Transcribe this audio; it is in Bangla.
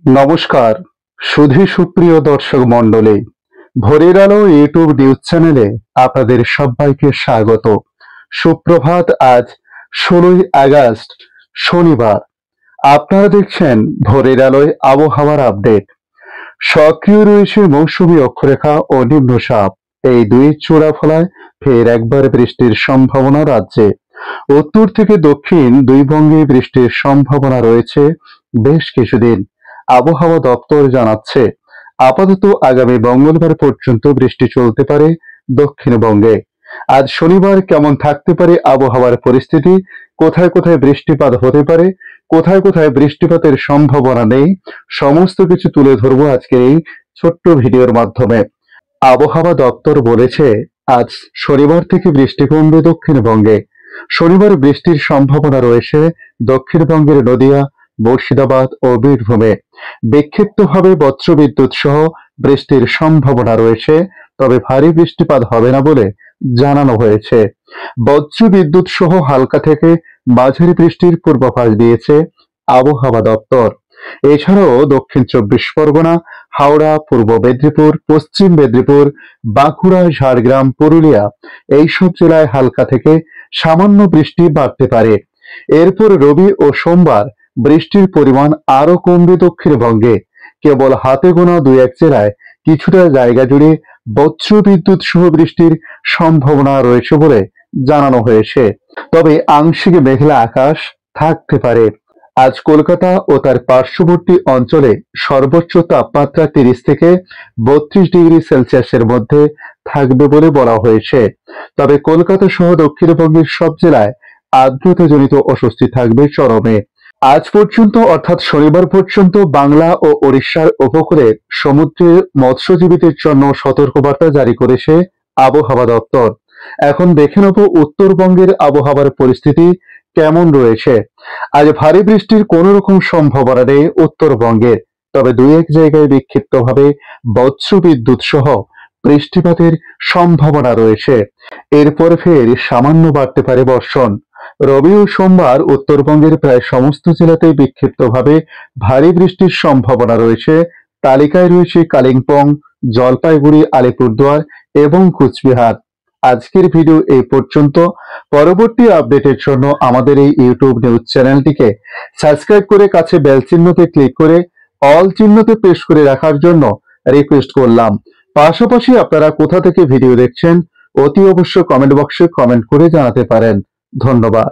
নমস্কার সুধী সুপ্রিয় দর্শক মণ্ডলী, ভোরের আলো ইউটিউব নিউজ চ্যানেলে আপনাদের সবাইকে স্বাগত। সুপ্রভাত। আজ 16ই আগস্ট শনিবার। আপনারা দেখছেন ভোরের আলোয় আবহাওয়ার আপডেট। সক্রিয় রয়েছে মৌসুমী অক্ষরেখা ও নিম্নচাপ, এই দুই চূড়াফলায় ফের একবার বৃষ্টির সম্ভাবনা রাজ্যে। উত্তর থেকে দক্ষিণ দুই বঙ্গে বৃষ্টির সম্ভাবনা রয়েছে বেশ কিছুদিন। আবহাওয়া দপ্তর জানাচ্ছে আপাতত আগামী মঙ্গলবার পর্যন্ত বৃষ্টি চলতে পারে দক্ষিণবঙ্গে। আজ শনিবার কেমন থাকতে পারে আবহাওয়ার পরিস্থিতি, কোথায় কোথায় বৃষ্টিপাত হতে পারে, কোথায় কোথায় বৃষ্টিপাতের সম্ভাবনা নেই, সমস্ত কিছু তুলে ধরবো আজকের এই ছোট্ট ভিডিওর মাধ্যমে। আবহাওয়া দপ্তর বলেছে আজ শনিবার থেকে বৃষ্টি কমবে দক্ষিণবঙ্গে। শনিবার বৃষ্টির সম্ভাবনা রয়েছে দক্ষিণবঙ্গের নদিয়া, মুর্শিদাবাদ ও বীরভূমে। বিক্ষিপ্তভাবে বজ্রবিদ্যুৎ সহ বৃষ্টির সম্ভাবনা রয়েছে, তবে ভারী বৃষ্টিপাত হবে না বলে জানানো হয়েছে। বজ্রবিদ্যুৎ সহ হালকা থেকে মাঝারি বৃষ্টির পূর্বাভাস দিয়েছে আবহাওয়া দপ্তর। এছাড়াও দক্ষিণ 24 পরগনা, হাওড়া, পূর্ব মেদিনীপুর, পশ্চিম মেদিনীপুর, বাঁকুড়া, ঝাড়গ্রাম, পুরুলিয়া এইসব জেলায় হালকা থেকে সামান্য বৃষ্টি বাড়তে পারে। এরপর রবি ও সোমবার বৃষ্টির পরিমাণ আরো কমবে দক্ষিণবঙ্গে। কেবল হাতে গোনা দুই এক জেলায় কিছুটা জায়গা জুড়ে বজ্রবিদ্যুৎ সহ বৃষ্টির সম্ভাবনা রয়েছে বলে জানানো হয়েছে। তবে আংশিক মেঘলা আকাশ থাকতে পারে। আজ কলকাতা ও তার পার্শ্ববর্তী অঞ্চলে সর্বোচ্চ তাপমাত্রা 30 থেকে 32 ডিগ্রি সেলসিয়াসের মধ্যে থাকবে বলে বলা হয়েছে। তবে কলকাতা সহ দক্ষিণবঙ্গের সব জেলায় আর্দ্রতাজনিত অস্বস্তি থাকবে চরমে। আজ পর্যন্ত অর্থাৎ শনিবার পর্যন্ত বাংলা ও ওড়িশার উপকূলে সমুদ্রের মৎস্যজীবীদের জন্য সতর্কবার্তা জারি করেছে আবহাওয়া দপ্তর। এখন দেখে নেব উত্তরবঙ্গের আবহাওয়ার পরিস্থিতি কেমন রয়েছে। আজ ভারী বৃষ্টির কোন রকম সম্ভাবনা নেই উত্তরবঙ্গে, তবে দুই এক জায়গায় বিক্ষিপ্তভাবে বজ্রবিদ্যুৎ সহ বৃষ্টিপাতের সম্ভাবনা রয়েছে। এরপর ফের সামান্য বাড়তে পারে বর্ষণ। রবি ও সোমবার উত্তরবঙ্গের প্রায় সমস্ত জেলাতেই বিক্ষিপ্তভাবে ভারী বৃষ্টির সম্ভাবনা রয়েছে। তালিকায় রয়েছে কালিম্পং, জলপাইগুড়ি, আলিপুরদুয়ার এবং কুচবিহার। আজকের ভিডিও এই পর্যন্ত। পরবর্তী আপডেটের জন্য আমাদের এই ইউটিউব নিউজ চ্যানেলটিকে সাবস্ক্রাইব করে কাছে বেল চিহ্নতে ক্লিক করে অল চিহ্নতে প্রেস করে রাখার জন্য রিকোয়েস্ট করলাম। পাশাপাশি আপনারা কোথা থেকে ভিডিও দেখছেন অতি অবশ্য কমেন্ট বক্সে কমেন্ট করে জানাতে পারেন। ধন্যবাদ।